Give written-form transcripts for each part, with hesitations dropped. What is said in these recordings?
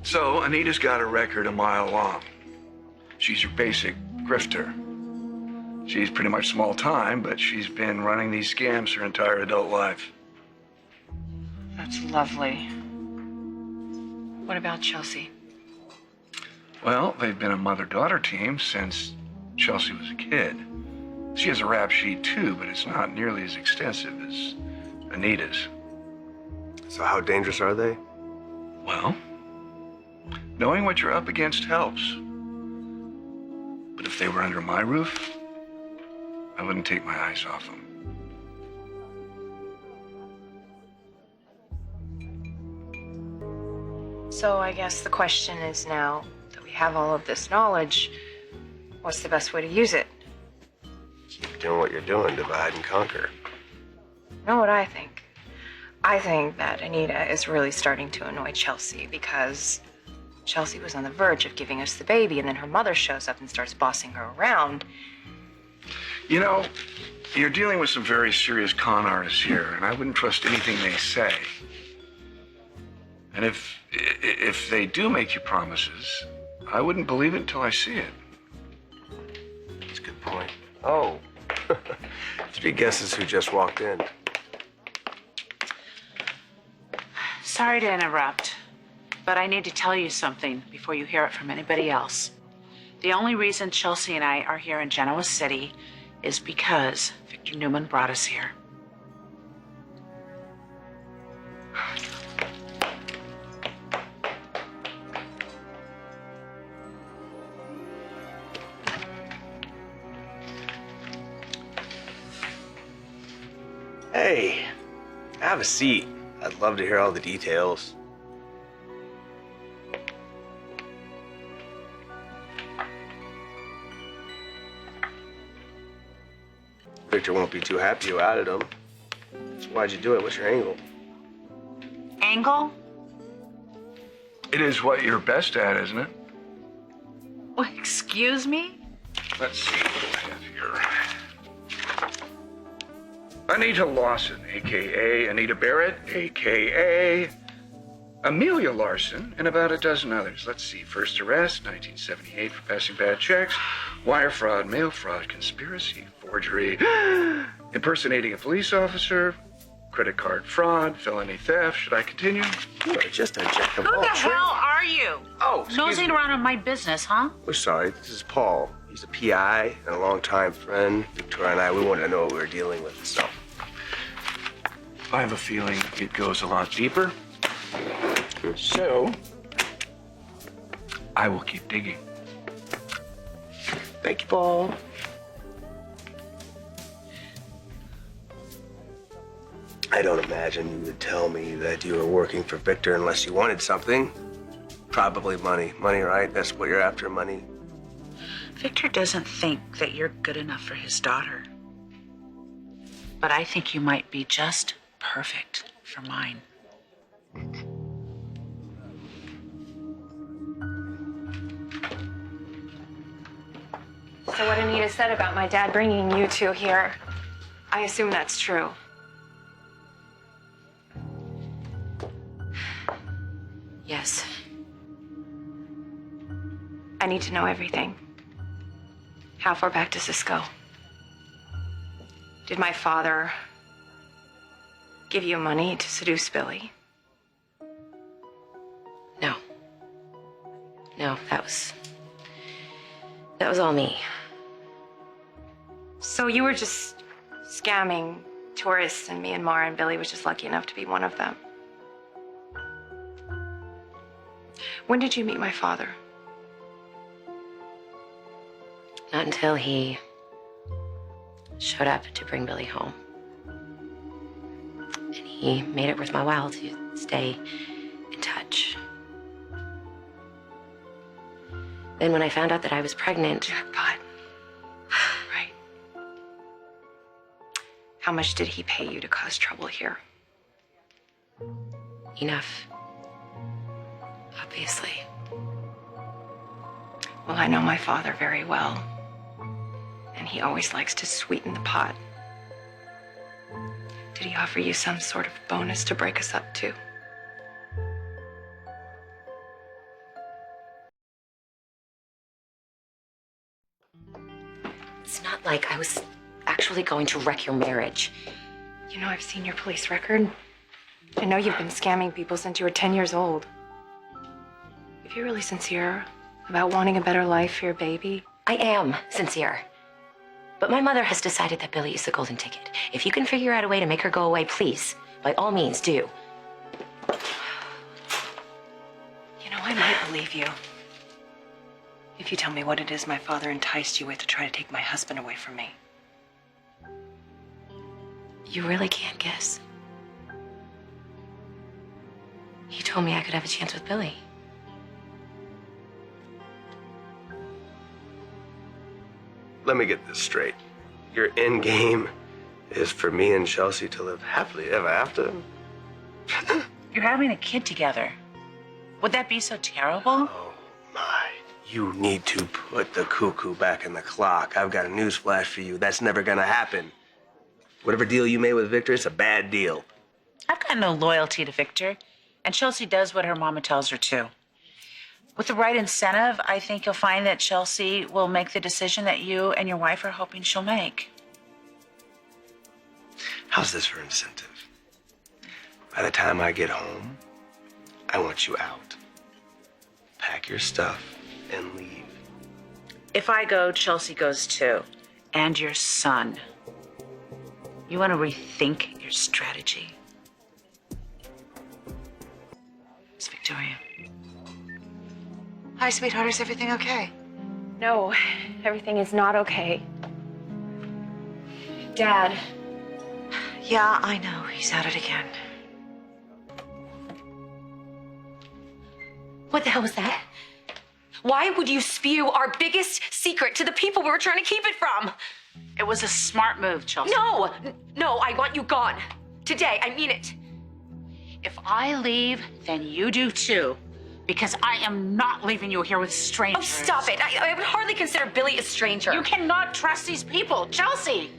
So Anita's got a record a mile long. She's your basic grifter. She's pretty much small time, but she's been running these scams her entire adult life. That's lovely. What about Chelsea? Well, they've been a mother-daughter team since Chelsea was a kid. She has a rap sheet too, but it's not nearly as extensive as Anita's. So how dangerous are they? Well, knowing what you're up against helps. But if they were under my roof, I wouldn't take my eyes off them. So I guess the question is now that we have all of this knowledge, what's the best way to use it? Keep doing what you're doing, divide and conquer. You know what I think? I think that Anita is really starting to annoy Chelsea because Chelsea was on the verge of giving us the baby, and then her mother shows up and starts bossing her around. You know, you're dealing with some very serious con artists here, and I wouldn't trust anything they say. And if they do make you promises, I wouldn't believe it until I see it. That's a good point. Oh, 3 guesses who just walked in. Sorry to interrupt, but I need to tell you something before you hear it from anybody else. The only reason Chelsea and I are here in Genoa City is because Victor Newman brought us here. Hey, have a seat. I'd love to hear all the details. Victor won't be too happy you added him. So why'd you do it? What's your angle? Angle? It is what you're best at, isn't it? Well, excuse me? Let's see what do I have here. Anita Lawson, a.k.a. Anita Barrett, a.k.a. Amelia Larson, and about a dozen others. Let's see. First arrest, 1978 for passing bad checks, wire fraud, mail fraud, conspiracy, forgery, impersonating a police officer, credit card fraud, felony theft. Should I continue? You are just a jack of Who all the trades. hell are you? Oh, excuse Nosing me. around in my business, huh? We're sorry. This is Paul. He's a PI and a longtime friend. Victoria and I, we wanted to know what we were dealing with, so. I have a feeling it goes a lot deeper. So, I will keep digging. Thank you, Paul. I don't imagine you would tell me that you were working for Victor unless you wanted something. Probably money. Money, right? That's what you're after, money. Victor doesn't think that you're good enough for his daughter. But I think you might be just perfect for mine. So what Anita said about my dad bringing you two here, I assume that's true. Yes. I need to know everything. How far back does this go? Did my father give you money to seduce Billy? No. No, that was all me. So you were just scamming tourists, and Myanmar, and Billy was just lucky enough to be one of them. When did you meet my father? Not until he showed up to bring Billy home. And he made it worth my while to stay in touch. Then when I found out that I was pregnant... Jackpot. Right. How much did he pay you to cause trouble here? Enough. Obviously. Well, I know my father very well. And he always likes to sweeten the pot. Did he offer you some sort of bonus to break us up too? It's not like I was actually going to wreck your marriage. You know, I've seen your police record. I know you've been scamming people since you were 10 years old. If you're really sincere about wanting a better life for your baby, I am sincere. But my mother has decided that Billy is the golden ticket. If you can figure out a way to make her go away, please, by all means, do. you know, I might believe you. If you tell me what it is my father enticed you with to try to take my husband away from me. You really can't guess. He told me I could have a chance with Billy. Let me get this straight. Your end game is for me and Chelsea to live happily ever after? You're having a kid together. Would that be so terrible? Oh, my. You need to put the cuckoo back in the clock. I've got a news flash for you. That's never gonna happen. Whatever deal you made with Victor, it's a bad deal. I've got no loyalty to Victor, and Chelsea does what her mama tells her to. With the right incentive, I think you'll find that Chelsea will make the decision that you and your wife are hoping she'll make. How's this for incentive? By the time I get home, I want you out. Pack your stuff and leave. If I go, Chelsea goes too. And your son. You want to rethink your strategy. It's Victoria. Hi, sweetheart. Is everything okay? No, everything is not okay. Dad. Yeah, I know. He's at it again. What the hell was that? Why would you spew our biggest secret to the people we were trying to keep it from? It was a smart move, Chelsea. No, I want you gone. Today, I mean it. If I leave, then you do too. Because I am not leaving you here with strangers. Oh, stop it. I would hardly consider Billy a stranger. You cannot trust these people, Chelsea.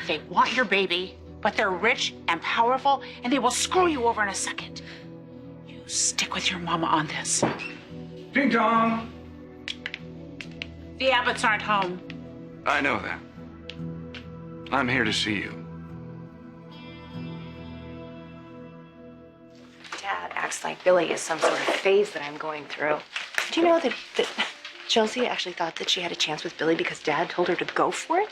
They want your baby, but they're rich and powerful, and they will screw you over in a second. You stick with your mama on this. Ding dong. The Abbotts aren't home. I know that. I'm here to see you. Dad acts like Billy is some sort of phase that I'm going through. Do you know that Chelsea actually thought that she had a chance with Billy because Dad told her to go for it?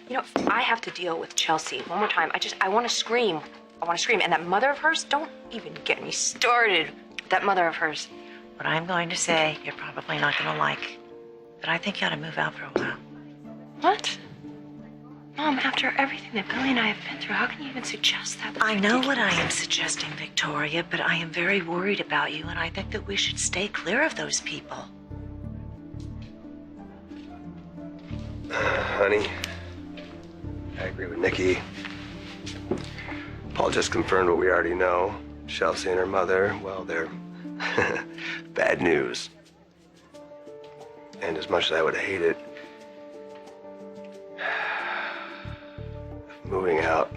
You know, if I have to deal with Chelsea one more time, I want to scream. I want to scream. And that mother of hers, don't even get me started. That mother of hers. What I'm going to say, you're probably not going to like. But I think you ought to move out for a while. What? Mom, after everything that Billy and I have been through, how can you even suggest that? That's I know what I am ridiculous. suggesting, Victoria, but I am very worried about you, and I think that we should stay clear of those people. Honey, I agree with Nikki. Paul just confirmed what we already know. Chelsea and her mother, well, they're bad news. And as much as I would hate it, if moving out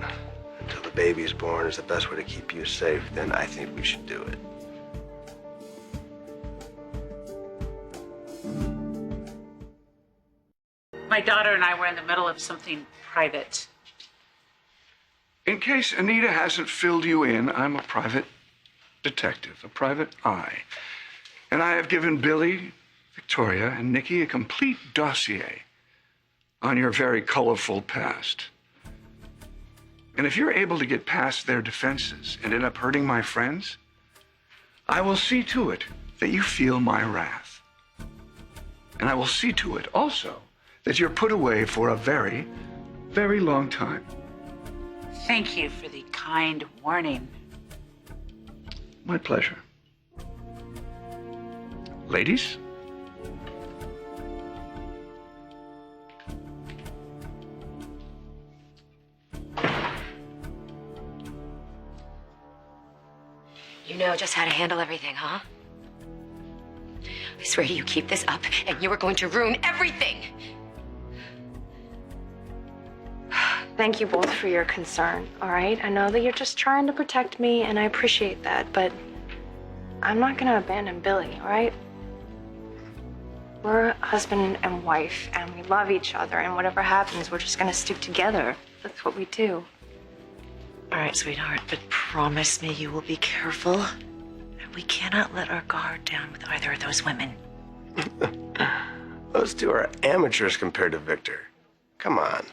until the baby's born is the best way to keep you safe, then I think we should do it. My daughter and I were in the middle of something private. In case Anita hasn't filled you in, I'm a private detective, a private eye. And I have given Billy, Victoria, and Nikki a complete dossier on your very colorful past. And if you're able to get past their defenses and end up hurting my friends, I will see to it that you feel my wrath. And I will see to it also that you're put away for a very, very long time. Thank you for the kind warning. My pleasure. Ladies? You know just how to handle everything, huh? I swear you keep this up, and you are going to ruin everything. Thank you both for your concern, all right? I know that you're just trying to protect me, and I appreciate that, but I'm not gonna abandon Billy, all right? We're husband and wife, and we love each other, and whatever happens, we're just gonna stick together. That's what we do. All right, sweetheart, but promise me you will be careful. And we cannot let our guard down with either of those women. Those two are amateurs compared to Victor. Come on.